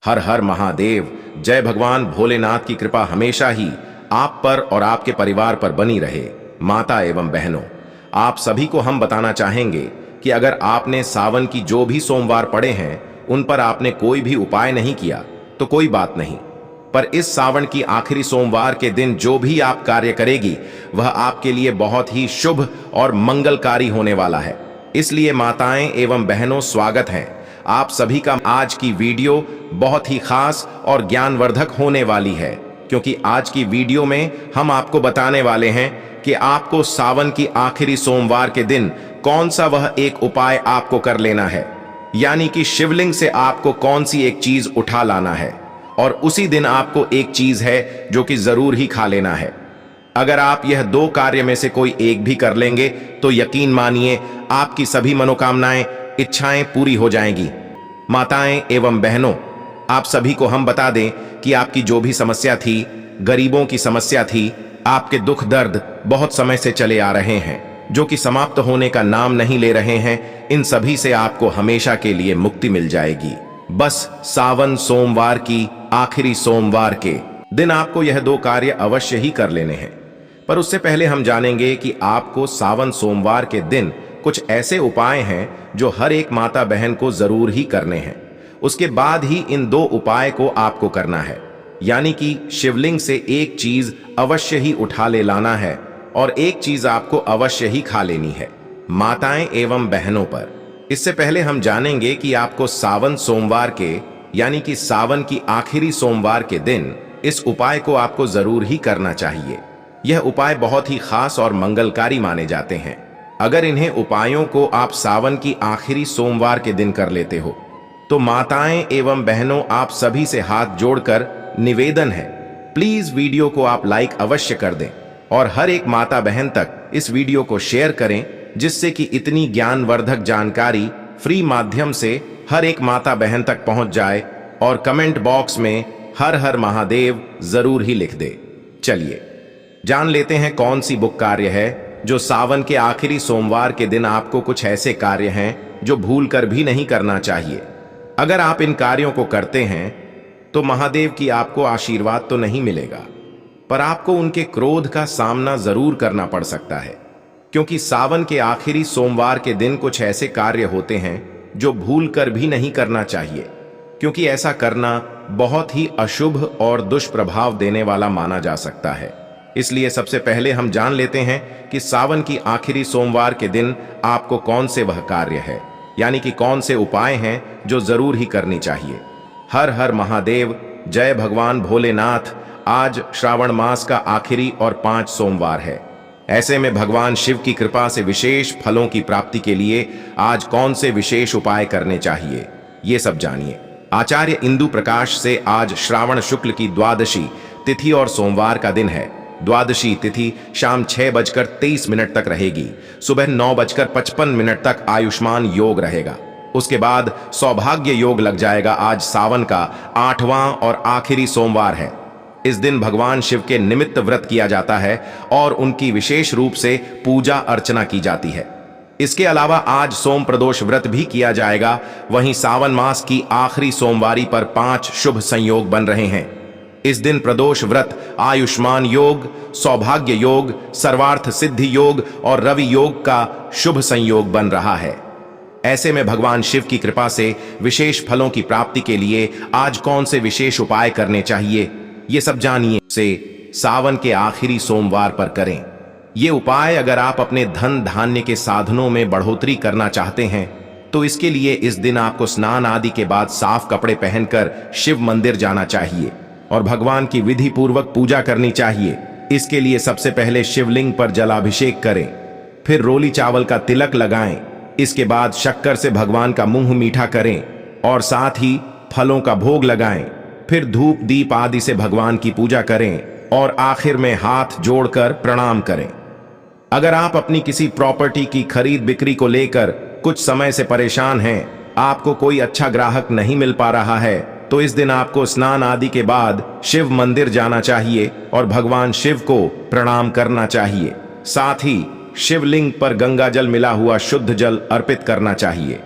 हर हर महादेव। जय भगवान भोलेनाथ की कृपा हमेशा ही आप पर और आपके परिवार पर बनी रहे। माता एवं बहनों, आप सभी को हम बताना चाहेंगे कि अगर आपने सावन की जो भी सोमवार पड़े हैं उन पर आपने कोई भी उपाय नहीं किया तो कोई बात नहीं, पर इस सावन की आखिरी सोमवार के दिन जो भी आप कार्य करेगी वह आपके लिए बहुत ही शुभ और मंगलकारी होने वाला है। इसलिए माताएं एवं बहनों, स्वागत है आप सभी का। आज की वीडियो बहुत ही खास और ज्ञानवर्धक होने वाली है, क्योंकि आज की वीडियो में हम आपको बताने वाले हैं कि आपको सावन की आखिरी सोमवार के दिन कौन सा वह एक उपाय आपको कर लेना है, यानी कि शिवलिंग से आपको कौन सी एक चीज उठा लाना है, और उसी दिन आपको एक चीज है जो कि जरूर ही खा लेना है। अगर आप यह दो कार्य में से कोई एक भी कर लेंगे तो यकीन मानिए आपकी सभी मनोकामनाएं, इच्छाएं पूरी हो जाएंगी। माताएं एवं बहनों, आप सभी को हम बता दें कि आपकी जो भी समस्या थी, गरीबों की समस्या थी, आपके दुख दर्द बहुत समय से चले आ रहे हैं जो कि समाप्त होने का नाम नहीं ले रहे हैं, इन सभी से आपको हमेशा के लिए मुक्ति मिल जाएगी। बस सावन सोमवार की आखिरी सोमवार के दिन आपको यह दो कार्य अवश्य ही कर लेने हैं। पर उससे पहले हम जानेंगे कि आपको सावन सोमवार के दिन कुछ ऐसे उपाय हैं जो हर एक माता बहन को जरूर ही करने हैं। उसके बाद ही इन दो उपाय को आपको करना है, यानी कि शिवलिंग से एक चीज अवश्य ही उठा ले लाना है और एक चीज आपको अवश्य ही खा लेनी है। माताएं एवं बहनों पर इससे पहले हम जानेंगे कि आपको सावन सोमवार के, यानी कि सावन की आखिरी सोमवार के दिन इस उपाय को आपको जरूर ही करना चाहिए। यह उपाय बहुत ही खास और मंगलकारी माने जाते हैं। अगर इन्हें उपायों को आप सावन की आखिरी सोमवार के दिन कर लेते हो तो माताएं एवं बहनों, आप सभी से हाथ जोड़कर निवेदन है, प्लीज वीडियो को आप लाइक अवश्य कर दें और हर एक माता बहन तक इस वीडियो को शेयर करें, जिससे कि इतनी ज्ञानवर्धक जानकारी फ्री माध्यम से हर एक माता बहन तक पहुंच जाए और कमेंट बॉक्स में हर हर महादेव जरूर ही लिख दे। चलिए जान लेते हैं कौन सी बुक कार्य है जो सावन के आखिरी सोमवार के दिन आपको कुछ ऐसे कार्य हैं जो भूल कर भी नहीं करना चाहिए। अगर आप इन कार्यों को करते हैं तो महादेव की आपको आशीर्वाद तो नहीं मिलेगा, पर आपको उनके क्रोध का सामना जरूर करना पड़ सकता है, क्योंकि सावन के आखिरी सोमवार के दिन कुछ ऐसे कार्य होते हैं जो भूल कर भी नहीं करना चाहिए, क्योंकि ऐसा करना बहुत ही अशुभ और दुष्प्रभाव देने वाला माना जा सकता है। इसलिए सबसे पहले हम जान लेते हैं कि सावन की आखिरी सोमवार के दिन आपको कौन से वह कार्य है, यानी कि कौन से उपाय हैं जो जरूर ही करनी चाहिए। हर हर महादेव। जय भगवान भोलेनाथ। आज श्रावण मास का आखिरी और 5 सोमवार है। ऐसे में भगवान शिव की कृपा से विशेष फलों की प्राप्ति के लिए आज कौन से विशेष उपाय करने चाहिए, ये सब जानिए। आचार्य इंदु प्रकाश से आज श्रावण शुक्ल की द्वादशी तिथि और सोमवार का दिन है। द्वादशी तिथि शाम 6:23 तक रहेगी। सुबह 9:55 तक आयुष्मान योग रहेगा। उसके बाद सौभाग्य योग लग जाएगा। आज सावन का 8वां और आखिरी सोमवार है। इस दिन भगवान शिव के निमित्त व्रत किया जाता है और उनकी विशेष रूप से पूजा अर्चना की जाती है। इसके अलावा आज सोम प्रदोष व्रत भी किया जाएगा। वहीं सावन मास की आखिरी सोमवारी पर 5 शुभ संयोग बन रहे हैं। इस दिन प्रदोष व्रत आयुष्मान योग, सौभाग्य योग, सर्वार्थ सिद्धि योग और रवि योग का शुभ संयोग बन रहा है। ऐसे में भगवान शिव की कृपा से विशेष फलों की प्राप्ति के लिए आज कौन से विशेष उपाय करने चाहिए, ये सब जानिए। से सावन के आखिरी सोमवार पर करें ये उपाय। अगर आप अपने धन धान्य के साधनों में बढ़ोतरी करना चाहते हैं तो इसके लिए इस दिन आपको स्नान आदि के बाद साफ कपड़े पहनकर शिव मंदिर जाना चाहिए और भगवान की विधि पूर्वक पूजा करनी चाहिए। इसके लिए सबसे पहले शिवलिंग पर जलाभिषेक करें, फिर रोली चावल का तिलक लगाएं। इसके बाद शक्कर से भगवान का मुंह मीठा करें और साथ ही फलों का भोग लगाएं। फिर धूप दीप आदि से भगवान की पूजा करें और आखिर में हाथ जोड़कर प्रणाम करें। अगर आप अपनी किसी प्रॉपर्टी की खरीद बिक्री को लेकर कुछ समय से परेशान हैं, आपको कोई अच्छा ग्राहक नहीं मिल पा रहा है, तो इस दिन आपको स्नान आदि के बाद शिव मंदिर जाना चाहिए और भगवान शिव को प्रणाम करना चाहिए। साथ ही शिवलिंग पर गंगा जल मिला हुआ शुद्ध जल अर्पित करना चाहिए।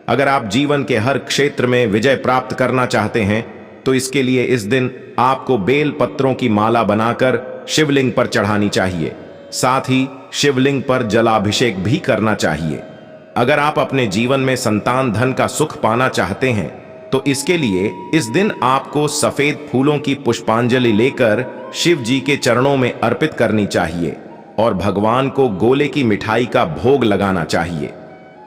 अगर आप जीवन के हर क्षेत्र में विजय प्राप्त करना चाहते हैं तो इसके लिए इस दिन आपको बेल पत्रों की माला बनाकर शिवलिंग पर चढ़ानी चाहिए। साथ ही शिवलिंग पर जलाभिषेक भी करना चाहिए। अगर आप अपने जीवन में संतान धन का सुख पाना चाहते हैं तो इसके लिए इस दिन आपको सफेद फूलों की पुष्पांजलि लेकर शिव जी के चरणों में अर्पित करनी चाहिए और भगवान को गोले की मिठाई का भोग लगाना चाहिए।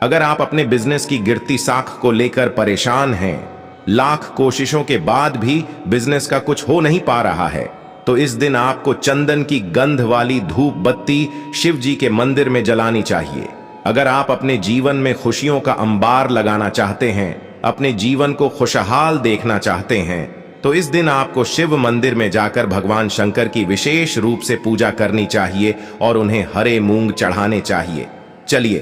अगर आप अपने बिजनेस की गिरती साख को लेकर परेशान हैं, लाख कोशिशों के बाद भी बिजनेस का कुछ हो नहीं पा रहा है, तो इस दिन आपको चंदन की गंध वाली धूप बत्ती शिव जी के मंदिर में जलानी चाहिए। अगर आप अपने जीवन में खुशियों का अंबार लगाना चाहते हैं, अपने जीवन को खुशहाल देखना चाहते हैं, तो इस दिन आपको शिव मंदिर में जाकर भगवान शंकर की विशेष रूप से पूजा करनी चाहिए और उन्हें हरे मूंग चढ़ाने चाहिए। चलिए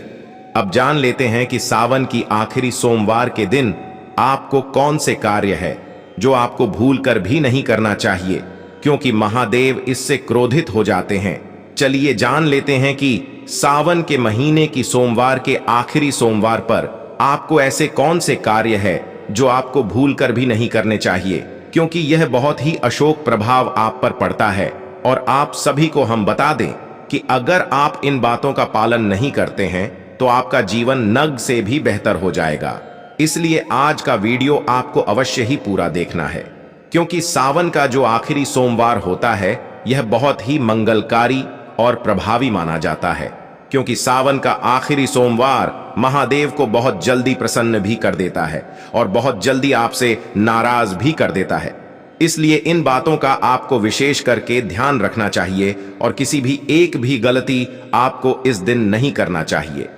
अब जान लेते हैं कि सावन की आखिरी सोमवार के दिन आपको कौन से कार्य है जो आपको भूलकर भी नहीं करना चाहिए, क्योंकि महादेव इससे क्रोधित हो जाते हैं। चलिए जान लेते हैं कि सावन के महीने की सोमवार के आखिरी सोमवार पर आपको ऐसे कौन से कार्य है जो आपको भूलकर भी नहीं करने चाहिए, क्योंकि यह बहुत ही अशोक प्रभाव आप पर पड़ता है। और आप सभी को हम बता दें कि अगर आप इन बातों का पालन नहीं करते हैं तो आपका जीवन नग से भी बेहतर हो जाएगा। इसलिए आज का वीडियो आपको अवश्य ही पूरा देखना है, क्योंकि सावन का जो आखिरी सोमवार होता है यह बहुत ही मंगलकारी और प्रभावी माना जाता है, क्योंकि सावन का आखिरी सोमवार महादेव को बहुत जल्दी प्रसन्न भी कर देता है और बहुत जल्दी आपसे नाराज भी कर देता है। इसलिए इन बातों का आपको विशेष करके ध्यान रखना चाहिए और किसी भी एक भी गलती आपको इस दिन नहीं करना चाहिए।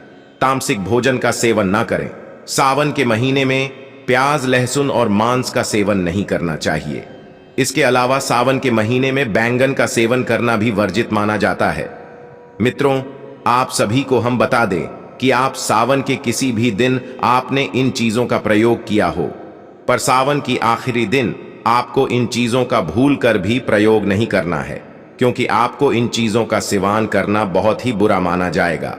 तामसिक भोजन का सेवन ना करें। सावन के महीने में प्याज, लहसुन और मांस का सेवन नहीं करना चाहिए। इसके अलावा सावन के महीने में बैंगन का सेवन करना भी वर्जित माना जाता है। मित्रों, आप सभी को हम बता दें कि आप सावन के किसी भी दिन आपने इन चीजों का प्रयोग किया हो, पर सावन की आखिरी दिन आपको इन चीजों का भूल कर भी प्रयोग नहीं करना है, क्योंकि आपको इन चीजों का सेवन करना बहुत ही बुरा माना जाएगा।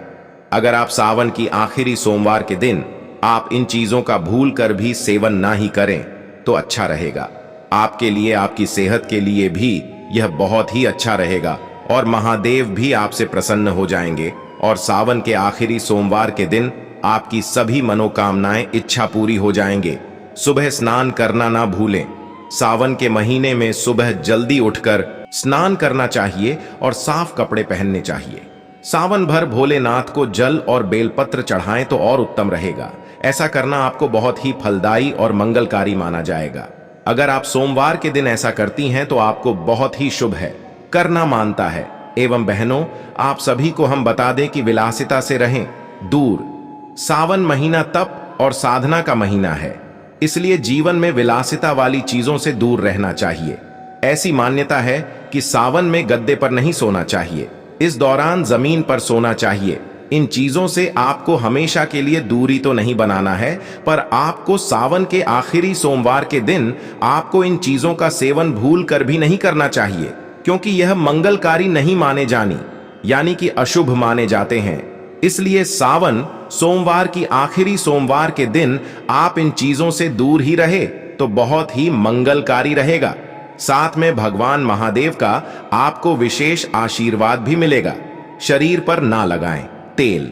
अगर आप सावन की आखिरी सोमवार के दिन आप इन चीजों का भूल कर भी सेवन ना ही करें तो अच्छा रहेगा। आपके लिए, आपकी सेहत के लिए भी यह बहुत ही अच्छा रहेगा और महादेव भी आपसे प्रसन्न हो जाएंगे और सावन के आखिरी सोमवार के दिन आपकी सभी मनोकामनाएं इच्छा पूरी हो जाएंगे। सुबह स्नान करना ना भूलें। सावन के महीने में सुबह जल्दी उठकर स्नान करना चाहिए और साफ कपड़े पहनने चाहिए। सावन भर भोलेनाथ को जल और बेलपत्र चढ़ाएं तो और उत्तम रहेगा। ऐसा करना आपको बहुत ही फलदायी और मंगलकारी माना जाएगा। अगर आप सोमवार के दिन ऐसा करती हैं तो आपको बहुत ही शुभ है, करना मानता है। एवं बहनों, आप सभी को हम बता दें कि विलासिता से रहें दूर। सावन महीना तप और साधना का महीना है, इसलिए जीवन में विलासिता वाली चीजों से दूर रहना चाहिए। ऐसी मान्यता है कि सावन में गद्दे पर नहीं सोना चाहिए, इस दौरान जमीन पर सोना चाहिए। इन चीजों से आपको हमेशा के लिए दूरी तो नहीं बनाना है, पर आपको सावन के आखिरी सोमवार के दिन आपको इन चीजों का सेवन भूल कर भी नहीं करना चाहिए, क्योंकि यह मंगलकारी नहीं माने जानी, यानी कि अशुभ माने जाते हैं। इसलिए सावन सोमवार की आखिरी सोमवार के दिन आप इन चीजों से दूर ही रहे तो बहुत ही मंगलकारी रहेगा। साथ में भगवान महादेव का आपको विशेष आशीर्वाद भी मिलेगा। शरीर पर ना लगाएं तेल।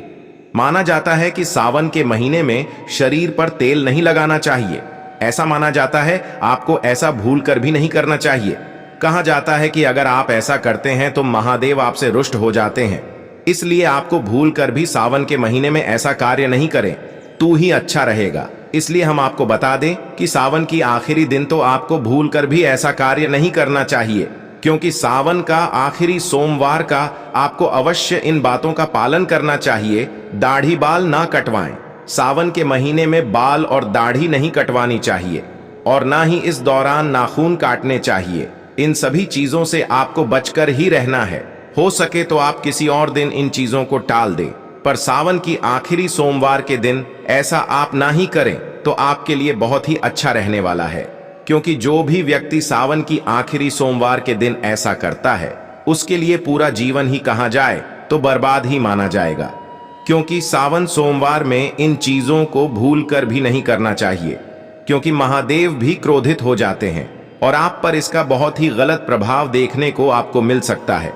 माना जाता है कि सावन के महीने में शरीर पर तेल नहीं लगाना चाहिए। ऐसा माना जाता है, आपको ऐसा भूल कर भी नहीं करना चाहिए। कहा जाता है कि अगर आप ऐसा करते हैं तो महादेव आपसे रुष्ट हो जाते हैं। इसलिए आपको भूल कर भी सावन के महीने में ऐसा कार्य नहीं करें तो ही अच्छा रहेगा। इसलिए हम आपको बता दें कि सावन की आखिरी दिन तो आपको भूल कर भी ऐसा कार्य नहीं करना चाहिए, क्योंकि सावन का आखिरी सोमवार का आपको अवश्य इन बातों का पालन करना चाहिए। दाढ़ी बाल ना कटवाएं। सावन के महीने में बाल और दाढ़ी नहीं कटवानी चाहिए और ना ही इस दौरान नाखून काटने चाहिए। इन सभी चीजों से आपको बचकर ही रहना है। हो सके तो आप किसी और दिन इन चीजों को टाल दें, पर सावन की आखिरी सोमवार के दिन ऐसा आप ना ही करें तो आपके लिए बहुत ही अच्छा रहने वाला है, क्योंकि जो भी व्यक्ति सावन की आखिरी सोमवार के दिन ऐसा करता है उसके लिए पूरा जीवन ही कहा जाए तो बर्बाद ही माना जाएगा, क्योंकि सावन सोमवार में इन चीजों को भूल कर भी नहीं करना चाहिए। क्योंकि महादेव भी क्रोधित हो जाते हैं और आप पर इसका बहुत ही गलत प्रभाव देखने को आपको मिल सकता है।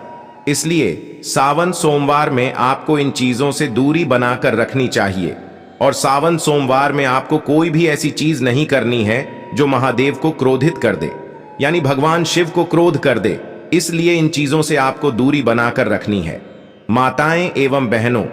इसलिए सावन सोमवार में आपको इन चीजों से दूरी बनाकर रखनी चाहिए और सावन सोमवार में आपको कोई भी ऐसी चीज नहीं करनी है जो महादेव को क्रोधित कर दे, यानी भगवान शिव को क्रोध कर दे। इसलिए इन चीजों से आपको दूरी बनाकर रखनी है। माताएं एवं बहनों,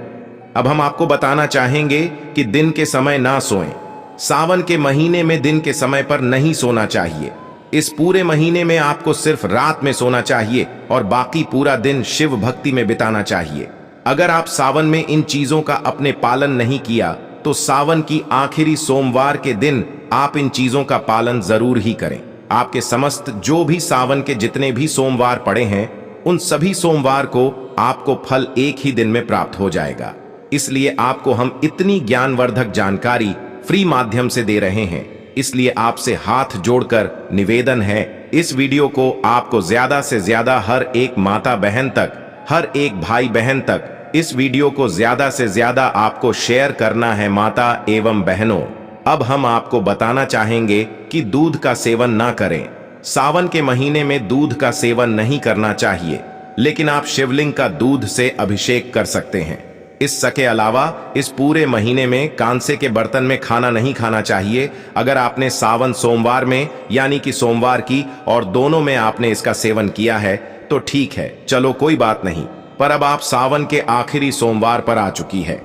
अब हम आपको बताना चाहेंगे कि दिन के समय ना सोएं। सावन के महीने में दिन के समय पर नहीं सोना चाहिए। इस पूरे महीने में आपको सिर्फ रात में सोना चाहिए और बाकी पूरा दिन शिव भक्ति में बिताना चाहिए। अगर आप सावन में इन चीजों का अपने पालन नहीं किया तो सावन की आखिरी सोमवार के दिन आप इन चीजों का पालन जरूर ही करें। आपके समस्त जो भी सावन के जितने भी सोमवार पड़े हैं उन सभी सोमवार को आपको फल एक ही दिन में प्राप्त हो जाएगा। इसलिए आपको हम इतनी ज्ञानवर्धक जानकारी फ्री माध्यम से दे रहे हैं। इसलिए आपसे हाथ जोड़कर निवेदन है, इस वीडियो को आपको ज्यादा से ज्यादा हर एक माता बहन तक, हर एक भाई बहन तक इस वीडियो को ज्यादा से ज्यादा आपको शेयर करना है। माता एवं बहनों, अब हम आपको बताना चाहेंगे कि दूध का सेवन ना करें। सावन के महीने में दूध का सेवन नहीं करना चाहिए, लेकिन आप शिवलिंग का दूध से अभिषेक कर सकते हैं। इसके अलावा इस पूरे महीने में कांसे के बर्तन में खाना नहीं खाना चाहिए। अगर आपने सावन सोमवार में यानी कि सोमवार की और दोनों में आपने इसका सेवन किया है तो ठीक है, चलो कोई बात नहीं, पर अब आप सावन के आखिरी सोमवार पर आ चुकी है।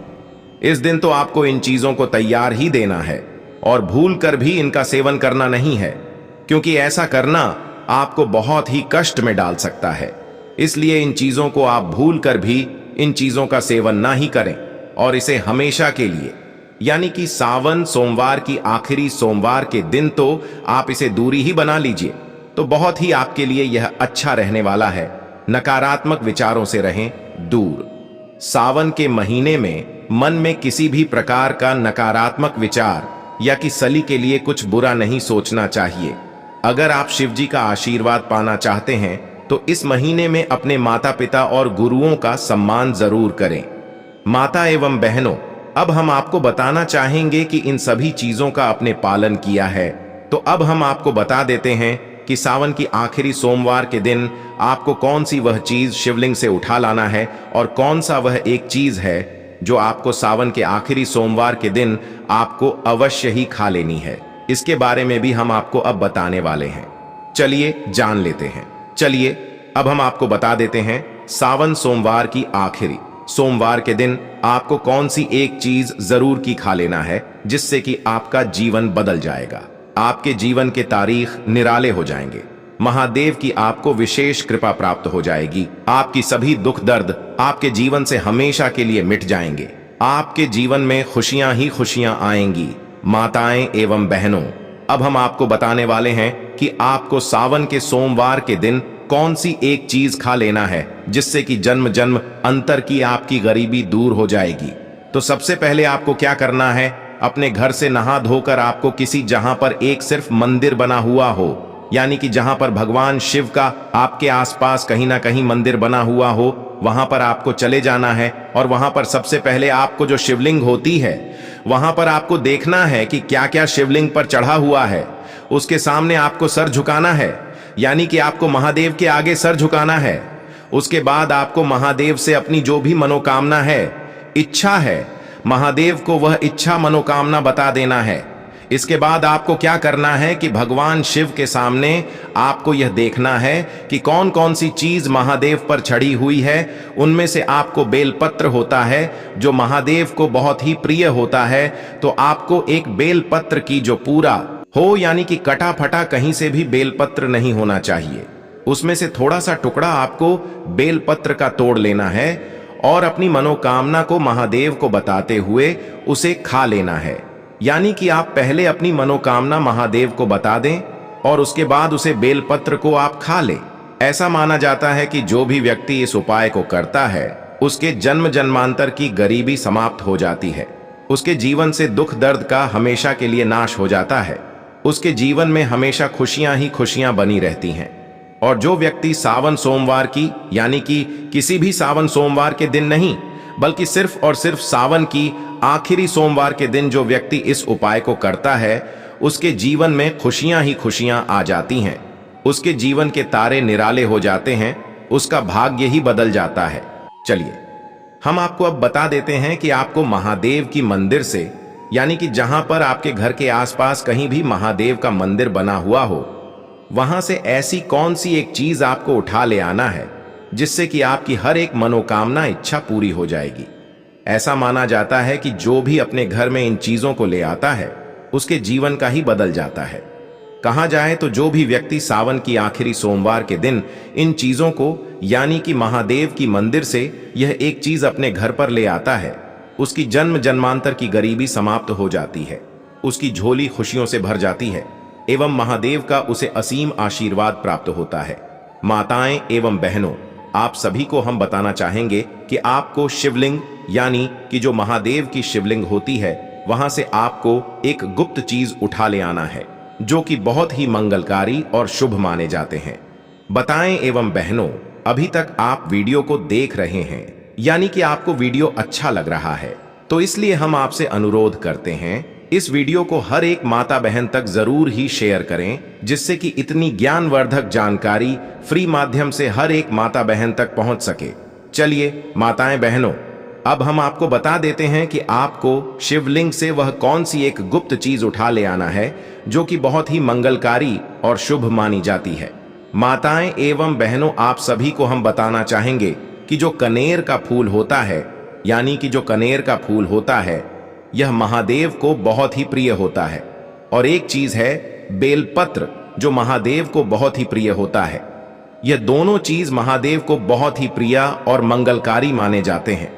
इस दिन तो आपको इन चीजों को तैयार ही देना है और भूल कर भी इनका सेवन करना नहीं है, क्योंकि ऐसा करना आपको बहुत ही कष्ट में डाल सकता है। इसलिए इन चीजों को आप भूल कर भी इन चीजों का सेवन ना ही करें और इसे हमेशा के लिए, यानी कि सावन सोमवार की आखिरी सोमवार के दिन तो आप इसे दूरी ही बना लीजिए, तो बहुत ही आपके लिए यह अच्छा रहने वाला है। नकारात्मक विचारों से रहें दूर। सावन के महीने में मन में किसी भी प्रकार का नकारात्मक विचार या कि सली के लिए कुछ बुरा नहीं सोचना चाहिए। अगर आप शिव जी का आशीर्वाद पाना चाहते हैं तो इस महीने में अपने माता पिता और गुरुओं का सम्मान जरूर करें। माता एवं बहनों, अब हम आपको बताना चाहेंगे कि इन सभी चीजों का आपने पालन किया है तो अब हम आपको बता देते हैं कि सावन की आखिरी सोमवार के दिन आपको कौन सी वह चीज शिवलिंग से उठा लाना है और कौन सा वह एक चीज है जो आपको सावन के आखिरी सोमवार के दिन आपको अवश्य ही खा लेनी है। इसके बारे में भी हम आपको अब बताने वाले हैं। चलिए जान लेते हैं। चलिए अब हम आपको बता देते हैं सावन सोमवार की आखिरी सोमवार के दिन आपको कौन सी एक चीज जरूर की खा लेना है जिससे कि आपका जीवन बदल जाएगा। आपके जीवन के तारीख निराले हो जाएंगे। महादेव की आपको विशेष कृपा प्राप्त हो जाएगी। आपकी सभी दुख दर्द आपके जीवन से हमेशा के लिए मिट जाएंगे। आपके जीवन में खुशियां ही खुशियां आएंगी। माताएं एवं बहनों, अब हम आपको बताने वाले हैं कि आपको सावन के सोमवार के दिन कौन सी एक चीज खा लेना है जिससे कि जन्म जन्म अंतर की आपकी गरीबी दूर हो जाएगी। तो सबसे पहले आपको क्या करना है, अपने घर से नहा धोकर आपको किसी जहां पर एक सिर्फ मंदिर बना हुआ हो, यानी कि जहां पर भगवान शिव का आपके आसपास कहीं ना कहीं मंदिर बना हुआ हो, वहां पर आपको चले जाना है और वहां पर सबसे पहले आपको जो शिवलिंग होती है वहां पर आपको देखना है कि क्या क्या शिवलिंग पर चढ़ा हुआ है। उसके सामने आपको सर झुकाना है, यानी कि आपको महादेव के आगे सर झुकाना है। उसके बाद आपको महादेव से अपनी जो भी मनोकामना है, इच्छा है, महादेव को वह इच्छा मनोकामना बता देना है। इसके बाद आपको क्या करना है कि भगवान शिव के सामने आपको यह देखना है कि कौन कौन सी चीज महादेव पर चढ़ी हुई है। उनमें से आपको बेलपत्र होता है जो महादेव को बहुत ही प्रिय होता है, तो आपको एक बेलपत्र की जो पूरा हो, यानी कि कटा फटा कहीं से भी बेलपत्र नहीं होना चाहिए, उसमें से थोड़ा सा टुकड़ा आपको बेलपत्र का तोड़ लेना है और अपनी मनोकामना को महादेव को बताते हुए उसे खा लेना है। यानी कि आप पहले अपनी मनोकामना महादेव को बता दें और उसके बाद उसे बेलपत्र को आप खा लें। ऐसा माना जाता है कि जो भी व्यक्ति इस उपाय को करता है उसके जन्म जन्मांतर की गरीबी समाप्त हो जाती है, उसके जीवन से दुख दर्द का हमेशा के लिए नाश हो जाता है, उसके जीवन में हमेशा खुशियां ही खुशियां बनी रहती हैं। और जो व्यक्ति सावन सोमवार की, यानी कि किसी भी सावन सोमवार के दिन नहीं बल्कि सिर्फ और सिर्फ सावन की आखिरी सोमवार के दिन जो व्यक्ति इस उपाय को करता है उसके जीवन में खुशियां ही खुशियां आ जाती हैं। उसके जीवन के तारे निराले हो जाते हैं, उसका भाग्य ही बदल जाता है। चलिए हम आपको अब बता देते हैं कि आपको महादेव की मंदिर से, यानी कि जहां पर आपके घर के आसपास कहीं भी महादेव का मंदिर बना हुआ हो, वहां से ऐसी कौन सी एक चीज आपको उठा ले आना है जिससे कि आपकी हर एक मनोकामना इच्छा पूरी हो जाएगी। ऐसा माना जाता है कि जो भी अपने घर में इन चीजों को ले आता है उसके जीवन का ही बदल जाता है। कहा जाए तो जो भी व्यक्ति सावन की आखिरी सोमवार के दिन इन चीजों को, यानी कि महादेव की मंदिर से यह एक चीज अपने घर पर ले आता है, उसकी जन्म जन्मांतर की गरीबी समाप्त हो जाती है, उसकी झोली खुशियों से भर जाती है एवं महादेव का उसे असीम आशीर्वाद प्राप्त होता है। माताएं एवं बहनों, आप सभी को हम बताना चाहेंगे कि आपको शिवलिंग, यानी कि जो महादेव की शिवलिंग होती है, वहां से आपको एक गुप्त चीज उठा ले आना है जो कि बहुत ही मंगलकारी और शुभ माने जाते हैं। बताएं एवं बहनों, अभी तक आप वीडियो को देख रहे हैं, यानी कि आपको वीडियो अच्छा लग रहा है, तो इसलिए हम आपसे अनुरोध करते हैं इस वीडियो को हर एक माता बहन तक जरूर ही शेयर करें, जिससे कि इतनी ज्ञानवर्धक जानकारी फ्री माध्यम से हर एक माता बहन तक पहुंच सके। चलिए माताएं बहनों, अब हम आपको बता देते हैं कि आपको शिवलिंग से वह कौन सी एक गुप्त चीज उठा ले आना है जो कि बहुत ही मंगलकारी और शुभ मानी जाती है। माताएं एवं बहनों, आप सभी को हम बताना चाहेंगे कि जो कनेर का फूल होता है, यानी कि जो कनेर का फूल होता है, यह महादेव को बहुत ही प्रिय होता है। और एक चीज है बेलपत्र, जो महादेव को बहुत ही प्रिय होता है। यह दोनों चीज महादेव को बहुत ही प्रिय और मंगलकारी माने जाते हैं।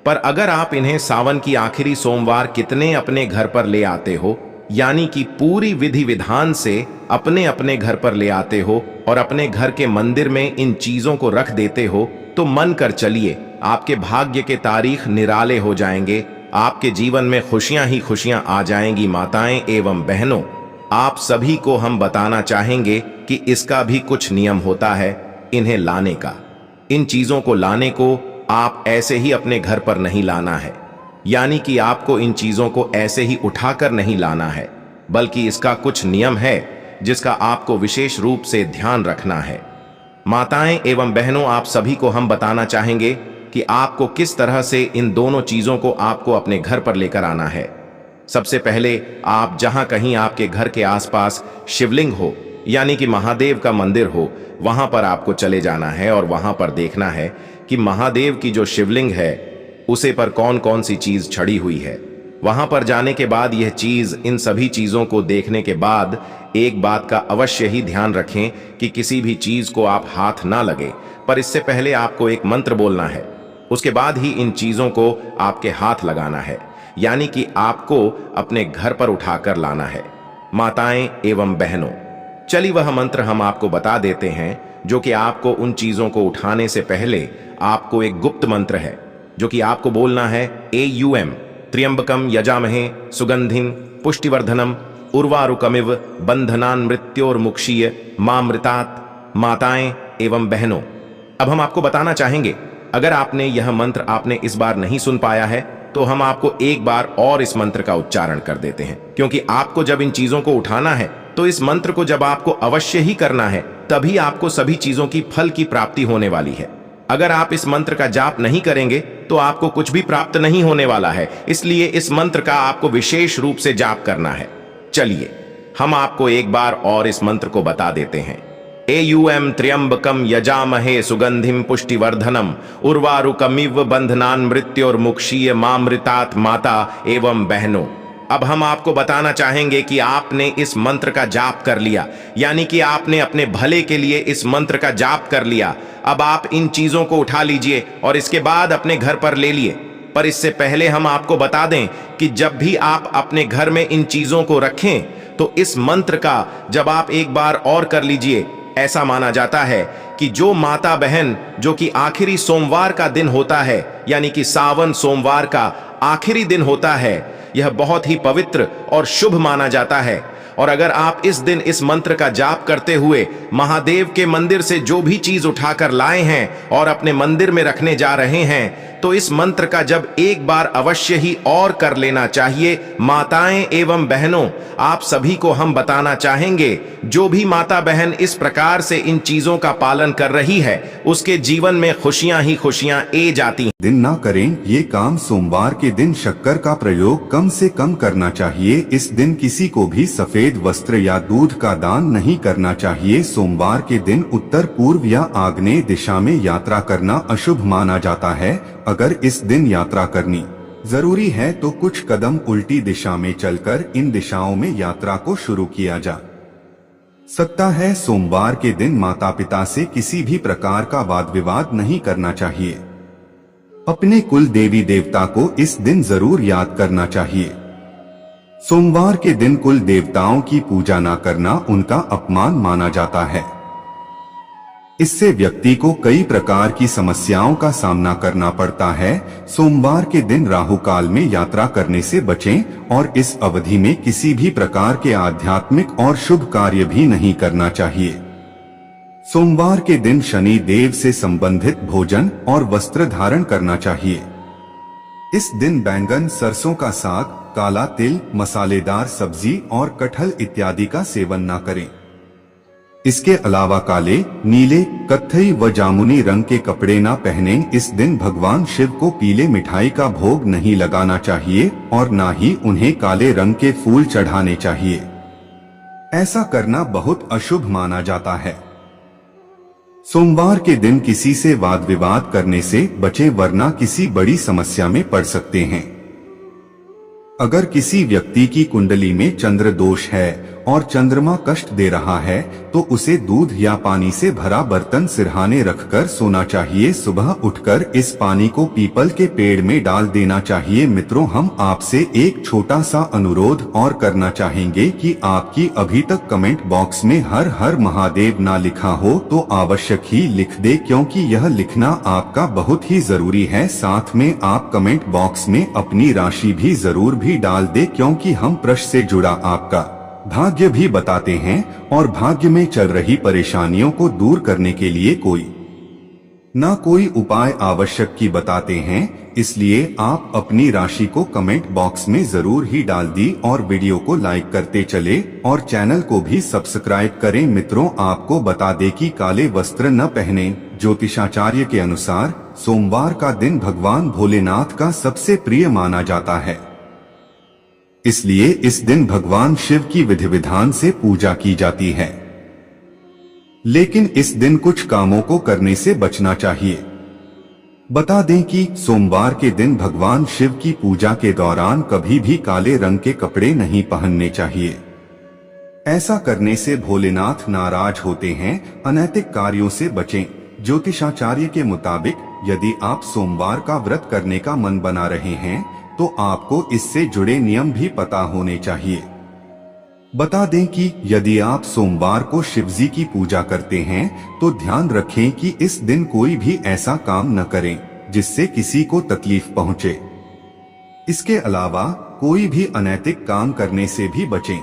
पर अगर आप इन्हें सावन की आखिरी सोमवार कितने अपने घर पर ले आते हो, यानी कि पूरी विधि विधान से अपने अपने घर पर ले आते हो और अपने घर के मंदिर में इन चीजों को रख देते हो, तो मन कर चलिए आपके भाग्य के तारीख निराले हो जाएंगे, आपके जीवन में खुशियां ही खुशियां आ जाएंगी। माताएं एवं बहनों, आप सभी को हम बताना चाहेंगे कि इसका भी कुछ नियम होता है इन्हें लाने का। इन चीजों को लाने को आप ऐसे ही अपने घर पर नहीं लाना है, यानी कि आपको इन चीजों को ऐसे ही उठाकर नहीं लाना है, बल्कि इसका कुछ नियम है जिसका आपको विशेष रूप से ध्यान रखना है। माताएं एवं बहनों, आप सभी को हम बताना चाहेंगे कि आपको किस तरह से इन दोनों चीजों को आपको अपने घर पर लेकर आना है। सबसे पहले आप जहां कहीं आपके घर के आसपास शिवलिंग हो, यानी कि महादेव का मंदिर हो, वहां पर आपको चले जाना है और वहां पर देखना है कि महादेव की जो शिवलिंग है उसे पर कौन कौन सी चीज छड़ी हुई है। वहां पर जाने के बाद यह चीज, इन सभी चीजों को देखने के बाद एक बात का अवश्य ही ध्यान रखें कि किसी भी चीज को आप हाथ ना लगे, पर इससे पहले आपको एक मंत्र बोलना है, उसके बाद ही इन चीजों को आपके हाथ लगाना है, यानी कि आपको अपने घर पर उठाकर लाना है। माताएं एवं बहनों, चलिए वह मंत्र हम आपको बता देते हैं जो कि आपको उन चीजों को उठाने से पहले आपको एक गुप्त मंत्र है जो कि आपको बोलना है AUM त्र्यंबकम यजामहे सुगंधिम पुष्टिवर्धनम उर्वारुकमिव बंधनान मृत्योर्मुक्षीय मामृतात। माताएं एवं बहनों, अब हम आपको बताना चाहेंगे, अगर आपने यह मंत्र आपने इस बार नहीं सुन पाया है तो हम आपको एक बार और इस मंत्र का उच्चारण कर देते हैं, क्योंकि आपको जब इन चीजों को उठाना है तो इस मंत्र को जब आपको अवश्य ही करना है, तभी आपको सभी चीजों की फल की प्राप्ति होने वाली है। अगर आप इस मंत्र का जाप नहीं करेंगे तो आपको कुछ भी प्राप्त नहीं होने वाला है, इसलिए इस मंत्र का आपको विशेष रूप से जाप करना है। चलिए हम आपको एक बार और इस मंत्र को बता देते हैं। AUM त्र्यंबकम यजामहे सुगंधिम पुष्टिवर्धनम उर्वारुकमिव बंधनान मृत्योर्मुक्षीय मामृतात। माता एवं बहनों, अब हम आपको बताना चाहेंगे कि आपने इस मंत्र का जाप कर लिया, यानी कि आपने अपने भले के लिए इस मंत्र का जाप कर लिया। अब आप इन चीजों को उठा लीजिए और इसके बाद अपने घर पर ले लिए। पर इससे पहले हम आपको बता दें कि जब भी आप अपने घर में इन चीजों को रखें तो इस मंत्र का जब आप एक बार और कर लीजिए, ऐसा माना जाता है कि जो माता बहन जो कि आखिरी सोमवार का दिन होता है, यानी कि सावन सोमवार का आखिरी दिन होता है, यह बहुत ही पवित्र और शुभ माना जाता है। और अगर आप इस दिन इस मंत्र का जाप करते हुए महादेव के मंदिर से जो भी चीज उठाकर लाए हैं और अपने मंदिर में रखने जा रहे हैं, तो इस मंत्र का जब एक बार अवश्य ही और कर लेना चाहिए। माताएं एवं बहनों, आप सभी को हम बताना चाहेंगे, जो भी माता बहन इस प्रकार से इन चीजों का पालन कर रही है, उसके जीवन में खुशियां ही खुशियां ए जाती हैं। दिन ना करें ये काम। सोमवार के दिन शक्कर का प्रयोग कम से कम करना चाहिए। इस दिन किसी को भी सफेद वस्त्र या दूध का दान नहीं करना चाहिए। सोमवार के दिन उत्तर पूर्व या आग्नेय दिशा में यात्रा करना अशुभ माना जाता है। अगर इस दिन यात्रा करनी जरूरी है तो कुछ कदम उल्टी दिशा में चलकर इन दिशाओं में यात्रा को शुरू किया जा सकता है। सोमवार के दिन माता पिता से किसी भी प्रकार का वाद विवाद नहीं करना चाहिए। अपने कुल देवी देवता को इस दिन जरूर याद करना चाहिए। सोमवार के दिन कुल देवताओं की पूजा न करना उनका अपमान माना जाता है। इससे व्यक्ति को कई प्रकार की समस्याओं का सामना करना पड़ता है। सोमवार के दिन राहु काल में यात्रा करने से बचें और इस अवधि में किसी भी प्रकार के आध्यात्मिक और शुभ कार्य भी नहीं करना चाहिए। सोमवार के दिन शनि देव से संबंधित भोजन और वस्त्र धारण करना चाहिए। इस दिन बैंगन, सरसों का साग, काला तिल, मसालेदार सब्जी और कटहल इत्यादि का सेवन न करें। इसके अलावा काले, नीले, कत्थई व जामुनी रंग के कपड़े न पहने। इस दिन भगवान शिव को पीले मिठाई का भोग नहीं लगाना चाहिए और न ही उन्हें काले रंग के फूल चढ़ाने चाहिए। ऐसा करना बहुत अशुभ माना जाता है। सोमवार के दिन किसी से वाद विवाद करने से बचें, वरना किसी बड़ी समस्या में पड़ सकते हैं। अगर किसी व्यक्ति की कुंडली में चंद्र दोष है और चंद्रमा कष्ट दे रहा है तो उसे दूध या पानी से भरा बर्तन सिरहाने रखकर सोना चाहिए। सुबह उठकर इस पानी को पीपल के पेड़ में डाल देना चाहिए। मित्रों, हम आपसे एक छोटा सा अनुरोध और करना चाहेंगे कि आपकी अभी तक कमेंट बॉक्स में हर हर महादेव ना लिखा हो तो आवश्यक ही लिख दे, क्योंकि यह लिखना आपका बहुत ही जरूरी है। साथ में आप कमेंट बॉक्स में अपनी राशि भी जरूर भी डाल दे, क्योंकि हम प्रश्न से जुड़ा आपका भाग्य भी बताते हैं और भाग्य में चल रही परेशानियों को दूर करने के लिए कोई ना कोई उपाय आवश्यक की बताते हैं। इसलिए आप अपनी राशि को कमेंट बॉक्स में जरूर ही डाल दी और वीडियो को लाइक करते चले और चैनल को भी सब्सक्राइब करें। मित्रों, आपको बता दें कि काले वस्त्र न पहने। ज्योतिषाचार्य के अनुसार सोमवार का दिन भगवान भोलेनाथ का सबसे प्रिय माना जाता है। इसलिए इस दिन भगवान शिव की विधि विधान से पूजा की जाती है। लेकिन इस दिन कुछ कामों को करने से बचना चाहिए। बता दें कि सोमवार के दिन भगवान शिव की पूजा के दौरान कभी भी काले रंग के कपड़े नहीं पहनने चाहिए। ऐसा करने से भोलेनाथ नाराज होते हैं। अनैतिक कार्यों से बचें। ज्योतिषाचार्य के मुताबिक यदि आप सोमवार का व्रत करने का मन बना रहे हैं तो आपको इससे जुड़े नियम भी पता होने चाहिए। बता दें कि यदि आप सोमवार को शिवजी की पूजा करते हैं तो ध्यान रखें कि इस दिन कोई भी ऐसा काम न करें जिससे किसी को तकलीफ पहुंचे। इसके अलावा कोई भी अनैतिक काम करने से भी बचें।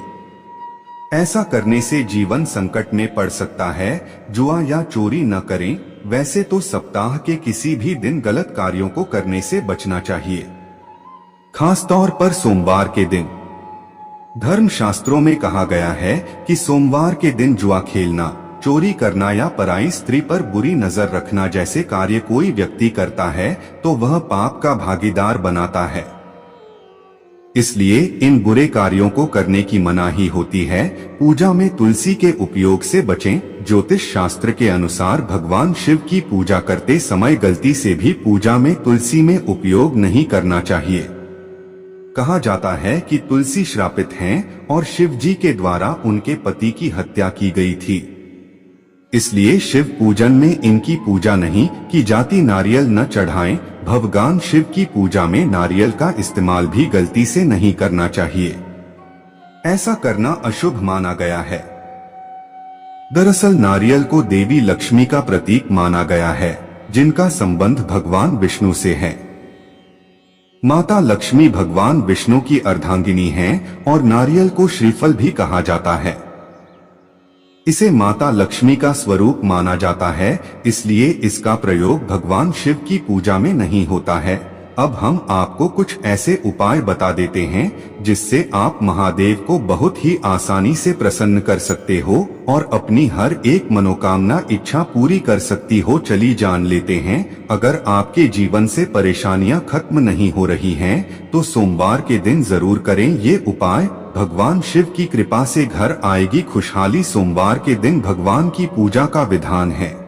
ऐसा करने से जीवन संकट में पड़ सकता है। जुआ या चोरी न करें। वैसे तो सप्ताह के किसी भी दिन गलत कार्यों को करने से बचना चाहिए, खास तौर पर सोमवार के दिन। धर्म शास्त्रों में कहा गया है कि सोमवार के दिन जुआ खेलना, चोरी करना या पराई स्त्री पर बुरी नजर रखना जैसे कार्य कोई व्यक्ति करता है तो वह पाप का भागीदार बनाता है। इसलिए इन बुरे कार्यों को करने की मनाही होती है। पूजा में तुलसी के उपयोग से बचें। ज्योतिष शास्त्र के अनुसार भगवान शिव की पूजा करते समय गलती से भी पूजा में तुलसी में उपयोग नहीं करना चाहिए। कहा जाता है कि तुलसी श्रापित हैं और शिव जी के द्वारा उनके पति की हत्या की गई थी। इसलिए शिव पूजन में इनकी पूजा नहीं की जाती। नारियल न चढ़ाएं। भगवान शिव की पूजा में नारियल का इस्तेमाल भी गलती से नहीं करना चाहिए। ऐसा करना अशुभ माना गया है। दरअसल नारियल को देवी लक्ष्मी का प्रतीक माना गया है, जिनका संबंध भगवान विष्णु से है। माता लक्ष्मी भगवान विष्णु की अर्धांगिनी हैं और नारियल को श्रीफल भी कहा जाता है। इसे माता लक्ष्मी का स्वरूप माना जाता है, इसलिए इसका प्रयोग भगवान शिव की पूजा में नहीं होता है। अब हम आपको कुछ ऐसे उपाय बता देते हैं जिससे आप महादेव को बहुत ही आसानी से प्रसन्न कर सकते हो और अपनी हर एक मनोकामना इच्छा पूरी कर सकती हो। चलिए जान लेते हैं। अगर आपके जीवन से परेशानियां खत्म नहीं हो रही हैं, तो सोमवार के दिन जरूर करें ये उपाय। भगवान शिव की कृपा से घर आएगी खुशहाली। सोमवार के दिन भगवान की पूजा का विधान है।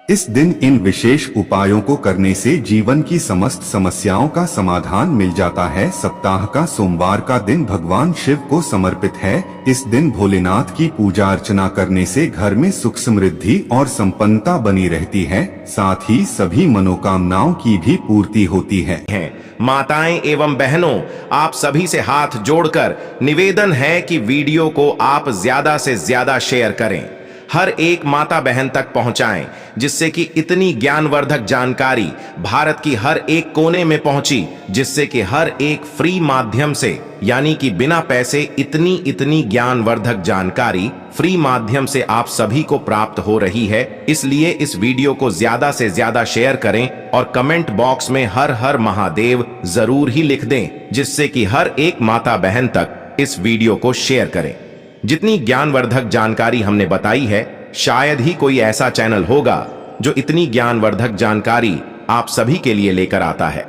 इस दिन इन विशेष उपायों को करने से जीवन की समस्त समस्याओं का समाधान मिल जाता है। सप्ताह का सोमवार का दिन भगवान शिव को समर्पित है। इस दिन भोलेनाथ की पूजा अर्चना करने से घर में सुख समृद्धि और संपन्नता बनी रहती है, साथ ही सभी मनोकामनाओं की भी पूर्ति होती है। माताएं एवं बहनों, आप सभी से हाथ जोड़कर निवेदन है कि वीडियो को आप ज्यादा से ज्यादा शेयर करें, हर एक माता बहन तक पहुंचाएं, जिससे कि इतनी ज्ञानवर्धक जानकारी भारत की हर एक कोने में पहुंची, जिससे कि हर एक फ्री माध्यम से, यानी कि बिना पैसे इतनी ज्ञानवर्धक जानकारी फ्री माध्यम से आप सभी को प्राप्त हो रही है। इसलिए इस वीडियो को ज्यादा से ज्यादा शेयर करें और कमेंट बॉक्स में हर हर महादेव जरूर ही लिख दें, जिससे कि हर एक माता बहन तक इस वीडियो को शेयर करें। जितनी ज्ञानवर्धक जानकारी हमने बताई है, शायद ही कोई ऐसा चैनल होगा जो इतनी ज्ञानवर्धक जानकारी आप सभी के लिए लेकर आता है।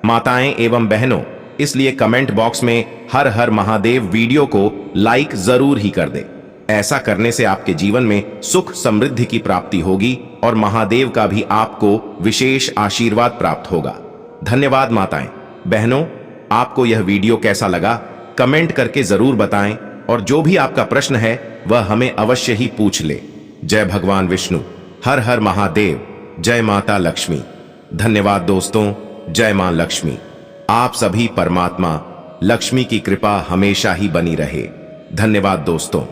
माताएं एवं बहनों, इसलिए कमेंट बॉक्स में हर हर महादेव वीडियो को लाइक जरूर ही कर दें। ऐसा करने से आपके जीवन में सुख समृद्धि की प्राप्ति होगी और महादेव का भी आपको विशेष आशीर्वाद प्राप्त होगा। धन्यवाद माताएं बहनों। आपको यह वीडियो कैसा लगा कमेंट करके जरूर बताएं और जो भी आपका प्रश्न है वह हमें अवश्य ही पूछ ले। जय भगवान विष्णु, हर हर महादेव, जय माता लक्ष्मी। धन्यवाद दोस्तों, जय मां लक्ष्मी। आप सभी परमात्मा लक्ष्मी की कृपा हमेशा ही बनी रहे। धन्यवाद दोस्तों।